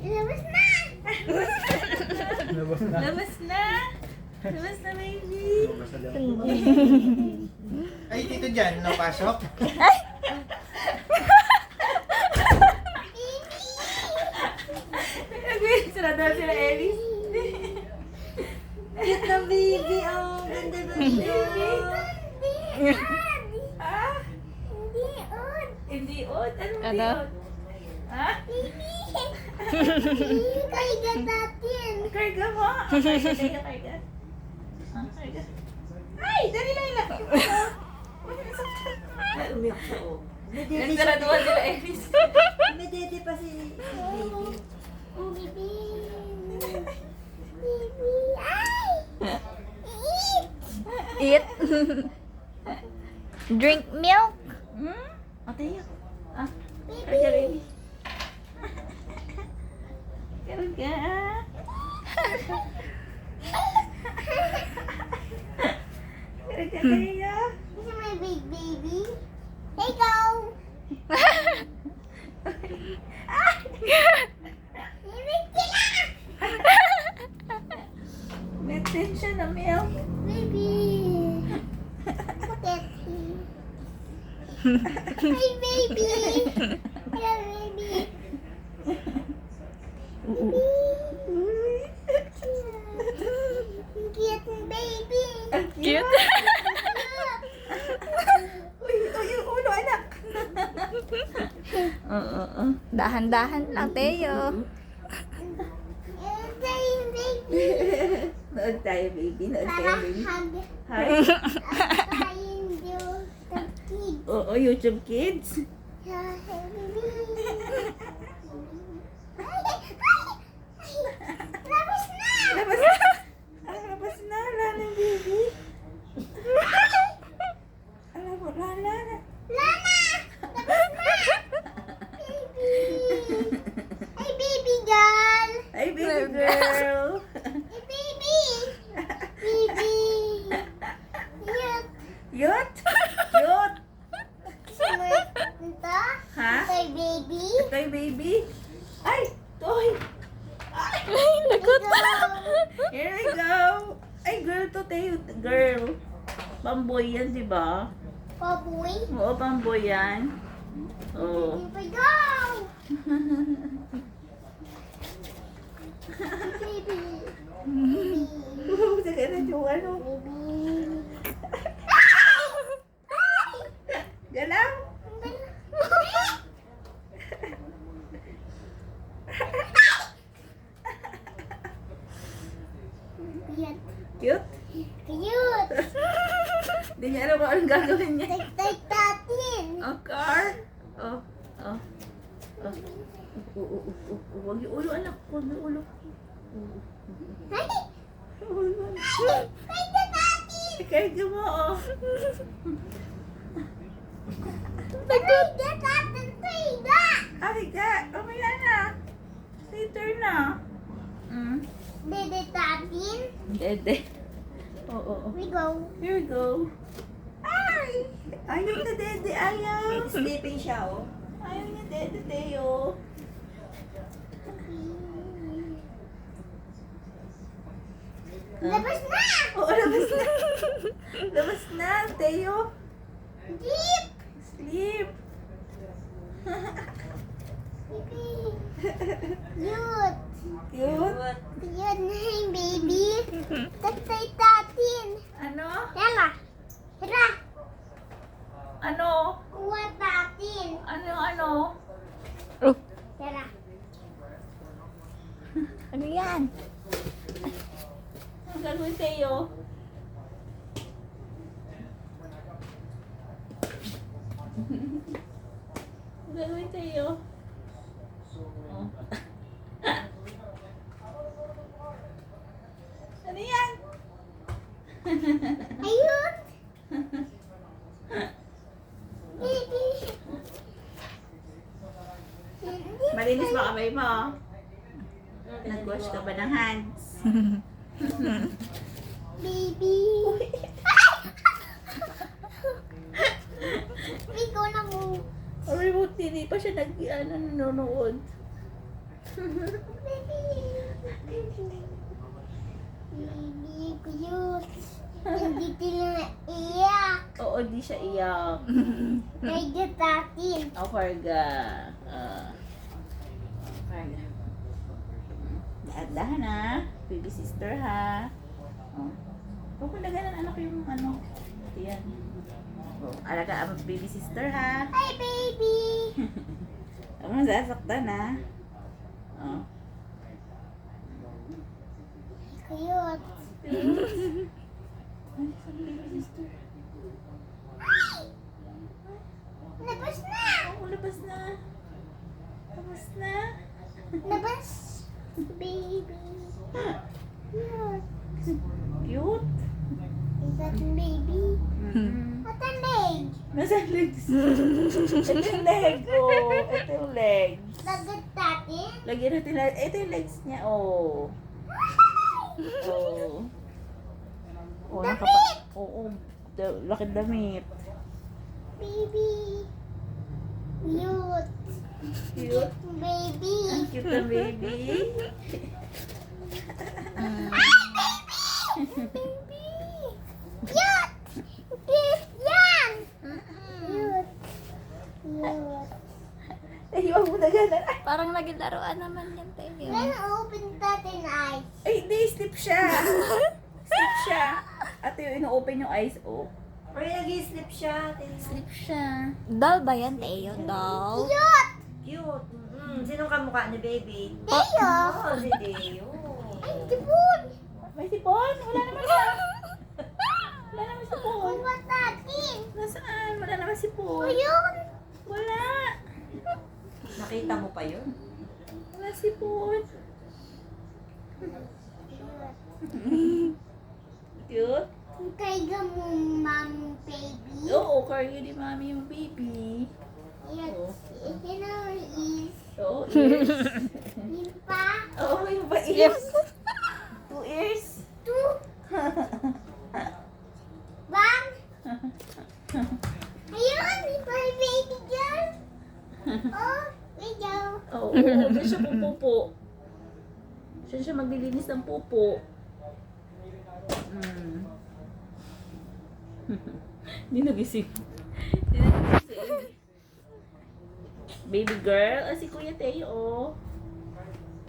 Labas na! Labas na. Labas na! Labas na, baby! Ay, dito dyan, napasok. Sarado sila, Ellis. Cute na baby, oh. Ganda na siya. Ah? Hindi on. Hindi on. Anong hindi Ano? on? Ha? Kaiga natin. Karga mo? Karga tayo, karga. Karga. Ay! Dali lang lang. Ay, umiyak siya, oh. Nagsaraduhan sila, Ellis. May dede pa si baby. Oh, baby. Baby. Ay! Eat. Drink milk. Hmm? Atay ako. Ah, Baby. karga, baby. Karga. Karga tayo. This is my big baby. Hey, go! Baby, sila! May attention na milk. Baby. Look at him. Hi, baby. Hello, baby. Cute baby. Cute. Uy, yung ulo, anak. Oo. Dahan-dahan lang, Teo. Hey, baby. Nood tayo, baby. Nood tayo, Para baby. hug. Hi. Tayo the kid. Oo, YouTube Kids. Yeah, hey, baby. Labas na! Labas na. Ang labas na. Lala, baby. Alam mo, Lala. Lana! Labas na! Baby! Hey, baby girl! Ay, baby girl. Hey, baby! Baby! Cute! Yot. Yot. Gusto mo ito? Ha? Hey, baby! Toy, baby. Ay, toy. Ay, lagot. Here we go. Ay, girl to, tayo. Girl. Pamboy yan, di ba? Baboy! Oo, pamboy yan. Oo. Here we go! Baby! Baby! Sige na yung ano. Baby! Galaw. Cute! Cute. Cute! Hindi niya alam kung anong gagawin niya. Take natin! Oh, car. Oh, oh. Oh. Huwag yung ulo, anak. Huwag yung ulo. Ay! Huwag yung ulo. Ay! Take natin! Ikarga mo, oh. Take natin! Tiga! Ay, ka. Mamaya na. Later na. Dede natin! Dede. Oo, oo. We go! Here we go. Ay! Ayaw na, Dede. Ayaw. Sleeping siya, oh. Ayaw niya, Dede, Teo. Labas na! Oo, labas na. Labas na, Teo. Jeep! Sleep. Baby! Cute! Cute. Cute na yung baby! Take natin! Ano? Yala! Tara! Ano? Kuha natin! Ano? Oh, Tara! ano yan? Ang gagawin sa'yo? Ang gagawin sa'yo? Oh. Ano yan? Ayun! Baby! Malinis ba kamay mo? Nag-wash ka ba ng hands? Baby! Ano nanonood? Baby cute. Hindi sila iyak. Oo, di siya iyak. Kay gatatin. Oh, Farga. Farga. Dahan-dahan ha. Baby sister ha. Oh. Huwag mo laganan anak yung ano. Yan. Oh, alaga ang baby sister ha. Hi, baby. Huwag mo sasaktan ha. Oh. Cute. Ay, sabi baby sister. Labas na. Oh, labas na. Labas na. Labas. Baby. Cute. Cute. Is that baby? Mm-hmm. At ang leg. Nasaan legs? Ito yung leg. Oh, ito yung legs. Lagat natin. Lagyan natin lang. Ito yung legs niya. Oh. Oh. Oh, Damit! Oo. Laki damit. Baby. Cute. Cute. Baby. Ang cute na baby. Baby. Cute. Cute yan. Cute. Cute. Ay, huwag mo na ganun. Ay, Parang naging laruan naman yan, Teo. Then open natin eyes. ay, hindi. Slip siya. Slip siya. Ate, yung ino-open yung eyes. Oh. Pero nag-slip siya. Slip siya. Doll ba yan, Teo? Doll? Cute. Cute. Sinong kamukha ni baby? Teo. Oh, si Teo. Ay, tibon. May sipon? Wala naman siya. Wala naman sipon. Kuha natin. Nasaan? Wala naman sipon. Ayun. Wala. Nakita mo pa yun? Wala sipon. Cute. Kaya mo, mom, baby. Oo, cargo ni mami yung baby. Yes. Ito na is. Oo, ears. Yun pa. Oo, yung ba ears? 2 ears. Two. One. Ayun. My baby girl. Oh, wait go. Oo, dyan siya pupupo. Dyan siya maglilinis ng pupo. Hindi nagising. Hindi nagising. Baby girl. Ah, si Kuya Teo, oh.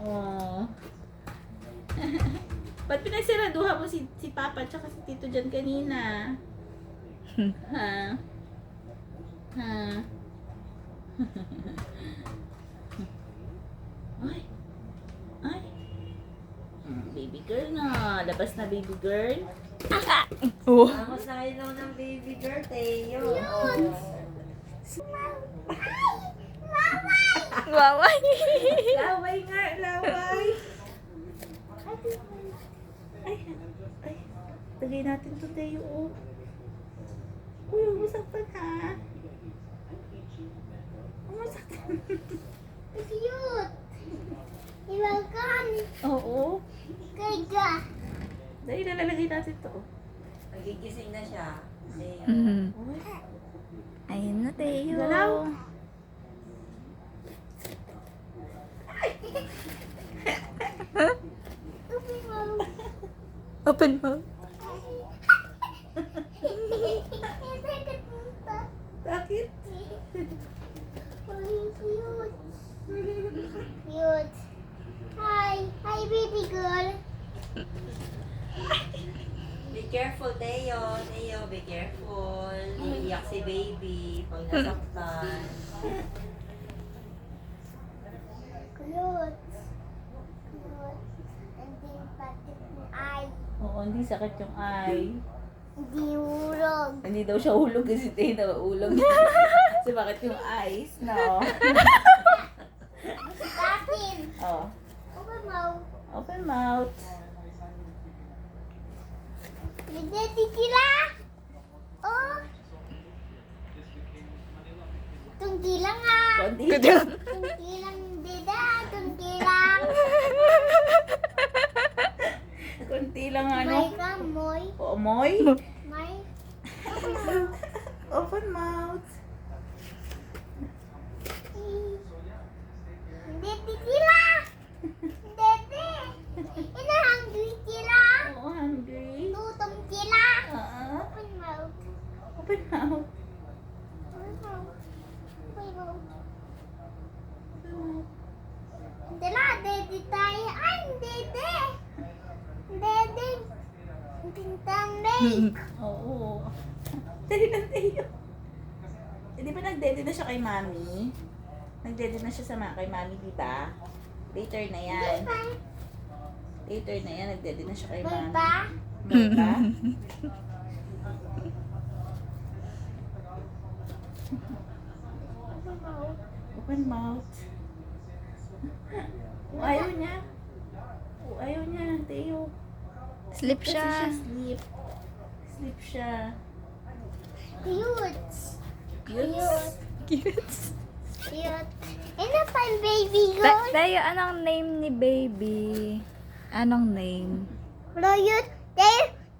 Oh. Ba't pinagsiraduhan mo si Papa tsaka si Tito dyan kanina? Ha? Ha? Ay. Ay. Baby girl na. Labas na baby girl. Oh. Vamos na ilaw ng baby girl, Teo. Waway. Laway nga, laway. Ay, ay. Tagay natin to, Teo. Oh. Uy, umusaktan ha. Umusaktan. Cute. Iwagan. Oo. Kaya. Dahil nalalagay natin to. Nagigising na siya. Teo. Uy. Ayun na, Teo. Galaw. Open mo. Bakit? Cute. Cute. Hi. Hi, baby girl. Be careful, Teo. Teo, be careful. Iiyak si baby pag nasaktan. Cute. Cute. And then pati yung eye. Oo, hindi sakit yung eye. Hindi urog. Hindi daw siya hulog kasi tayo na ulog. Kasi bakit yung eyes, no? Tapin. Oh, Open mouth. open mouth. Nagdati sila. Oh. Tungki lang ah. Konti. Tungki lang dida. Tungki lang. Konti lang ano. May kamoy. O, amoy. May. Open mouth. Daddy sila. Daddy. Ina hungry sila. Oo, hungry. Gutom sila. Ah, Open mouth. open mouth. Open mouth. Open mouth. Dala, daddy tayo. Ay, daddy. Daddy. Pintang day. Oo. Dali na tayo. Eh, di ba nag-dede na siya kay mami? Nag-dede na siya kay mami, di ba? Later na yan. Later na yan, nag-dede na siya kay May mami. pa. May ba? Open mouth. Open mouth. Ayaw niya. Ayaw niya, Teo. Sleep Kasi siya. sleep. Sleep siya. Cute. Cute. Cute. Cute. Ina pa yung baby ko. Tayo, anong name ni baby? Anong name? Royot.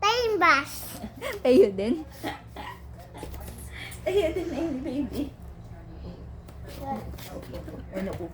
Tayo bus. Tayo din. Ayaw din na yun, baby. Ano ko?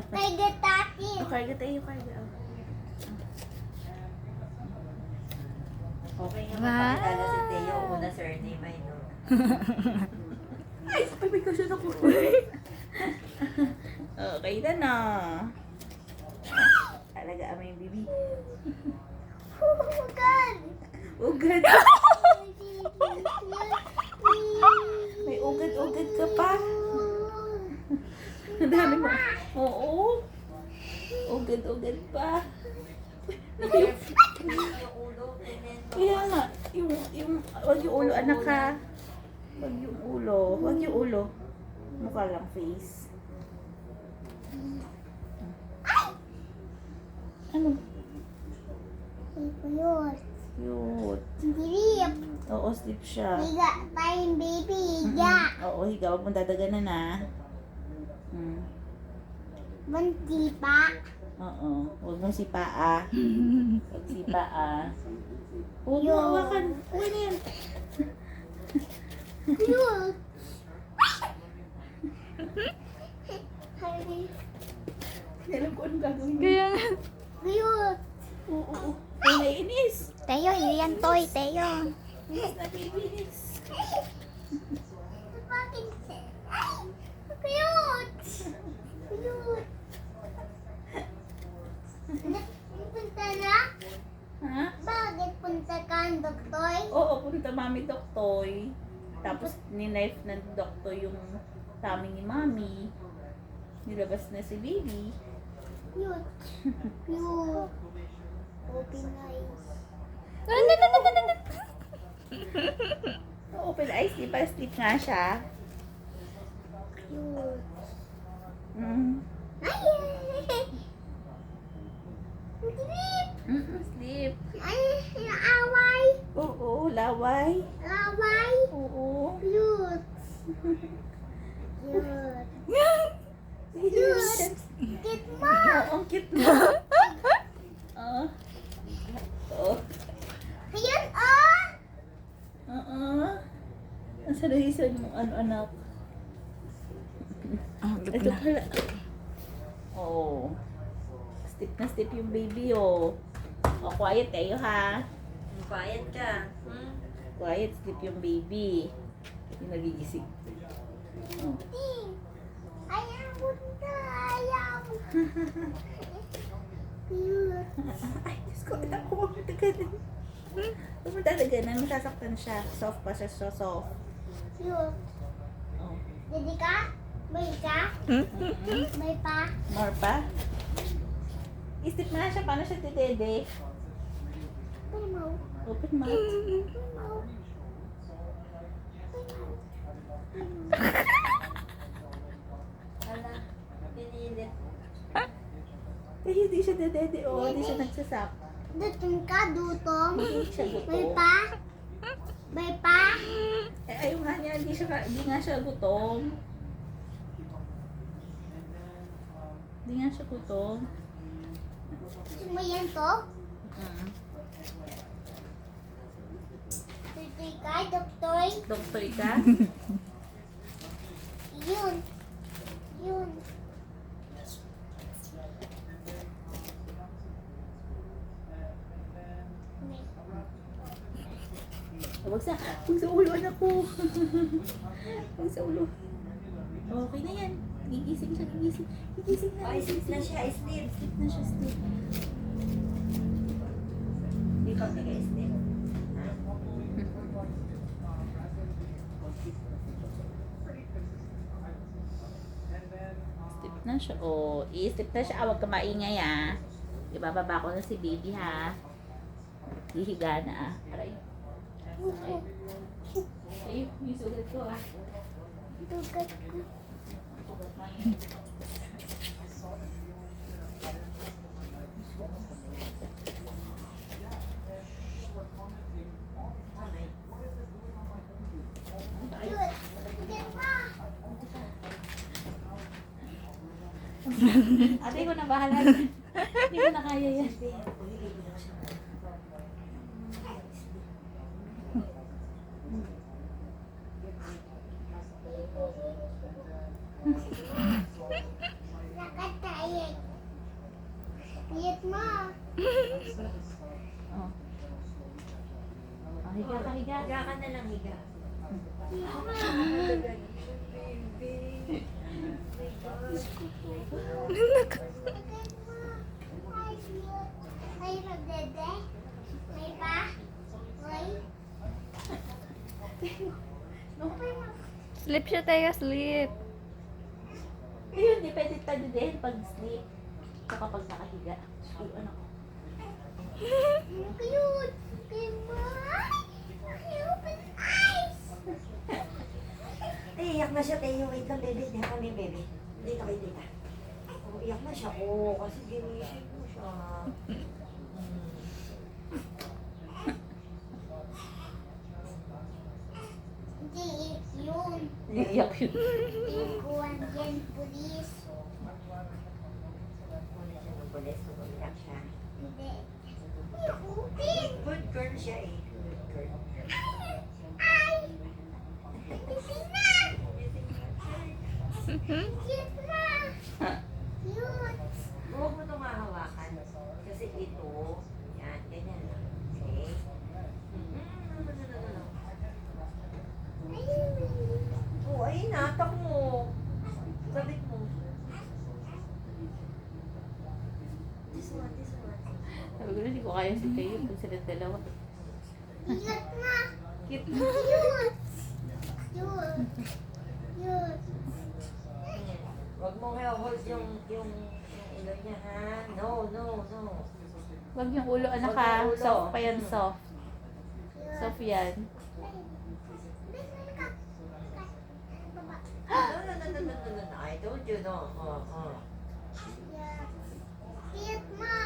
Kay Gatati. Karga tayo, karga. Okay nga Wow. mapakilala si Teo. Una surname ay no. Ay, may kasi ako. Okay na na. Talaga ama yung baby. Oh, God. Ugad. May ugad-ugad ka pa. Ang dami mo. Oo. Ugad-ugad pa. Yung ulo, ganyan. Kaya nga, wag yung ulo, anak ha. Wag yung ulo. Wag yung ulo. Mukha lang face. Ano? Cute. Cute. Drip. Oo, sleep siya. Higa tayong baby. Higa. Oo, higa. Huwag mong dadaganan na. Bunti pa. Oo. Huwag mong sipaa. Huwag sipaa. Huwag mo hawakan. Huwag na yan. Cute. Honey. Hindi alam ko anong gagawin mo. Kaya nga. Cute. Oo. Ay, naiinis. Tayo, hindi yan toy. Tayo. Inis na bibinis. Bakit? Cute. Cute. Punta na? Ha? Bakit punta ka ang doktor? Oo, punta mami doktoy. Tapos ni-knife ng doktor yung tummy ni mami. Nilabas na si baby. Cute. Cute. Open eyes. Open eyes, di ba? Sleep nga siya. Cute. Mm. Ay! Drip! Sleep. Ay, naaway. Oo, laway. Laway. Oo. Cute. Cute. Cute. Cute mo. Oo, ang cute mo. Oo. Oo. Ayun, oh! Oo. Ang sarilisan mo, ano, anak. Ito pala. Oo. Step na step yung baby, oh. Oh, quiet kayo, ha? Quiet ka. Hmm? Quiet, sleep yung baby. Yung nagigising. Oh. Ayaw punta. Ayaw. Cute. Ay, Diyos ko, ito ko, huwag mo tagalan. Huwag mo dadaganan, masasaktan siya. Soft pa siya, so soft. Cute. Oh. Jadi ka? May ka? May pa? More pa? Isip mo na siya, paano siya titede? Open mouth. Open mouth. Open mouth. Ala, pinilit. Eh, hindi siya titede, oh. Hindi siya nagsasak. Dutong ka, dutong. Hindi siya May gutom. pa? May pa? Eh, ayaw nga niya, hindi nga siya gutom. Hindi nga siya gutom. Gusto mo yan to? Tutoy ka, doktoy? Doktor ka? Yun. Yun. Huwag sa ulo, anak ko. Huwag sa ulo. Okay na yan. Gigising siya, gigising. Gigising na. Ay, sleep na siya, sleep. Sleep na siya, sleep. Hindi pa nag-sleep. Sleep na siya. Oh, i-sleep na siya. Huwag ka maingay, ah. Ibababa ko na si baby, ha. Hihiga na, ah. Aray. Ay. Ay, yung sugat ko, ah. Dugat ko. Sugat na. Cute. Dugat mo. Ate ko na bahala. Hindi ko na kaya yan. Nakatayag. Cute mo. Oh. Oh, higa ka, higa. Higa ka na lang, higa. Cute mo. Dugat mo. Ay, cute. Ay, magdede. May pa? May? Okay mo. Sleep siya tayo, sleep. Ayun, di pwede tayo din pag sleep. So kapag nakahiga. Ay, ano ko. Cute. Cute mo. Ay, open eyes. Ay, iyak na siya, Teo. Wait lang, baby. Diyan kami, baby. Dito kayo, dito. Oh, iyak na siya. Oh, kasi ginising mo siya. Hindi, yun. Iiyak yun. Ikuan yan, pulis. Muna siya ng pulis. Umiyak siya. Hindi. Ay, open. Good girl siya eh. Good girl. Ay! Gising na! Cute na! Cute! Huwag mo itong mahawakan. Kasi ito, yan, ganyan lang. Okay? No. Ayun. Oh, ay, natak mo. Sabit mo. This one, this one. Sabi ko na, hindi ko kaya si Tayo pag sila dalawa. Cute na! Cute. Cute! Cute! Cute! Huwag mong hold yung ulo niya, ha? No. Wag yung ulo, anak Wag ha. yung ulo. Soft pa yan, soft. Soft yan. No. I told you, no. Cute mo!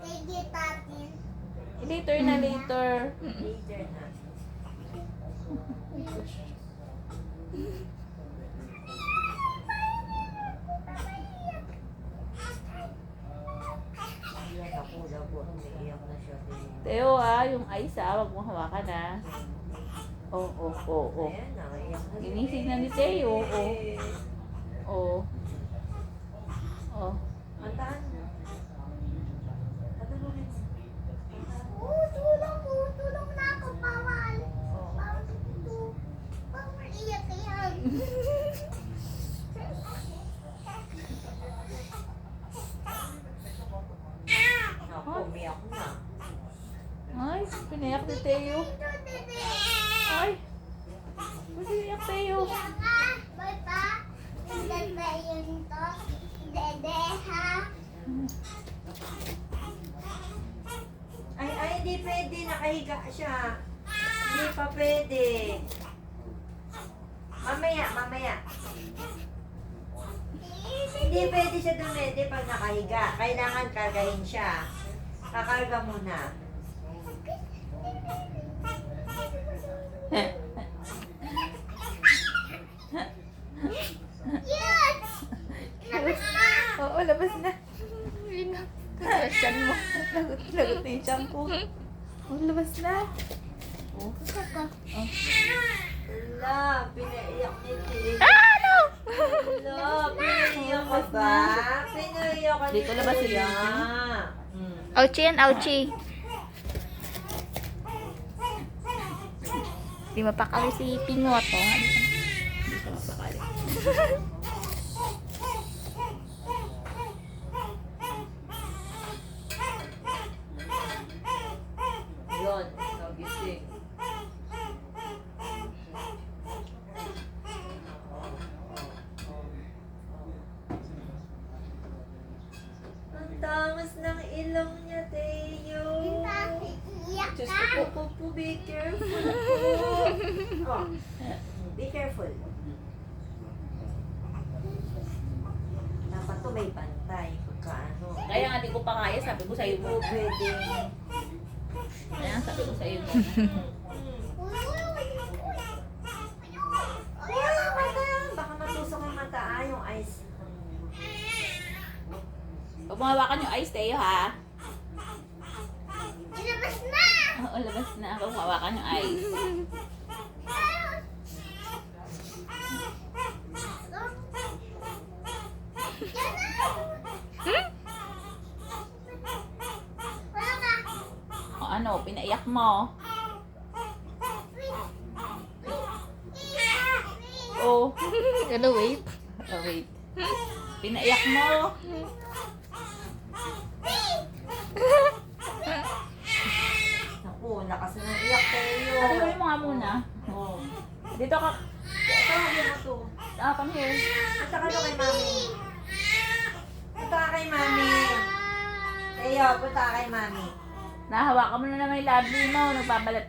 Sige, tatin. Later na, later. Later na. Iyak ako, labot. Iyak na siya. Teo yung eyes wag mo hawakan ha. Oh. Ayan na, iyak na. Ginising na ni Teo, oh. Antahan mo. Ano mo rin? Tulong na ako, bawal. Bawal ito. Bawal iyak yan. Naku, umiyak na. Ay, pinayak ni Teo. Ito, dede. Ay, pinayak Teo. Iyak ka, boy pa. Dede yun to. Dede, ha? Ay, hindi pwede. Nakahiga siya. Hindi pa pwede. Mamaya. Hindi pwede siya dumede pag nakahiga. Kailangan kargahin siya. Kakarga muna. Cute! Labas na! Oo, labas na. Tiyan mo. Lagot na yung tiyan ko. Oh, labas na. Oh. Ala, pinaiyak ni Tito. Ano? Ala, pinaiyak ka ba? Pinaiyak ka ni Dito labas si Kuya. Ouchie yan, ouchie. Di mapakali si Pingot. Oo nga, hindi siya mapakali. Yun, nagising. Ang tamas ng ilong niya, Teo. Iyak Diyos ka. ko po, be careful po. Oh, be careful. Dapat to may pantay pagka ano. Kaya nga, di ko pa kaya. Sabi ko sa'yo Hindi mo. po pwede. Kaya sabi ko sa'yo mo. Wala mata. Baka matusok ang mata. Yung eyes. Pag mahawakan yung ice, Teo, ha? Ilabas na. Oo, labas na. Pag mahawakan yung ice. Wala ka. O ano, pinaiyak mo. Oh. Ano, wait? Oh, wait. Pinaiyak mo. Naku, lakas na ng iyak Teo. Patuloy mo nga muna. Oh. Dito ka. Tawagin mo to. Come here. Punta ka doon kay mami. Punta ka kay mami. Teo, punta ka kay mami. Nahawakan mo na naman yung lovely mo. Nagbabalat